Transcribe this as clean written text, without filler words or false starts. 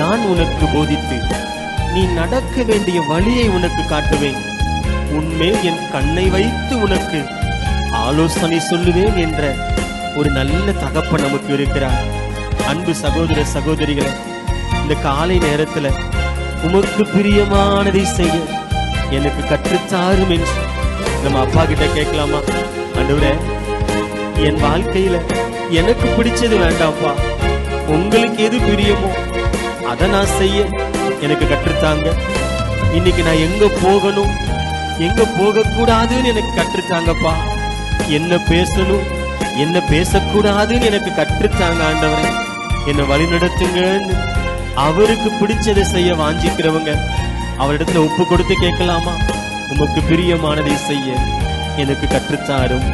நான் உனக்கு போதித்து நீ நடக்க வேண்டிய வழியை உனக்கு காட்டுவேன். உன்மேல் என் கண்ணை வைத்து உனக்கு ஆலோசனை சொல்லுவேன் என்ற ஒரு நல்ல தகப்பன் நமக்கு இருக்கிறார். அன்பு சகோதர சகோதரிகளை, இந்த காலை நேரத்துல உமக்கு பிரியமானதை செய்ய எனக்கு கற்றுத்தாரும் என்று நம்ம அப்பா கிட்ட கேட்கலாமா? ஆண்டவரே, என் வாழ்க்கையில எனக்கு பிடிச்சது வேண்டாம்ப்பா, உங்களுக்கு எது பிரியமோ அதை நான் செய்ய எனக்கு கற்றுத்தாங்க. இன்னைக்கு நான் எங்க போகணும், எங்க போக கூடாதுன்னு எனக்கு கற்றுத்தாங்கப்பா. என்ன பேசணும், என்ன பேசக்கூடாதுன்னு எனக்கு கற்றுத்தாங்க. ஆண்டவரே, என்னை வழி நடத்துங்கன்னு அவருக்கு பிடிச்சதை செய்ய வாஞ்சிக்கிறவங்க அவரிடத்துல ஒப்பு கொடுத்து கேட்கலாமா? உமக்கு பிரியமானதை செய்ய எனக்கு கற்றுத்தாரும்.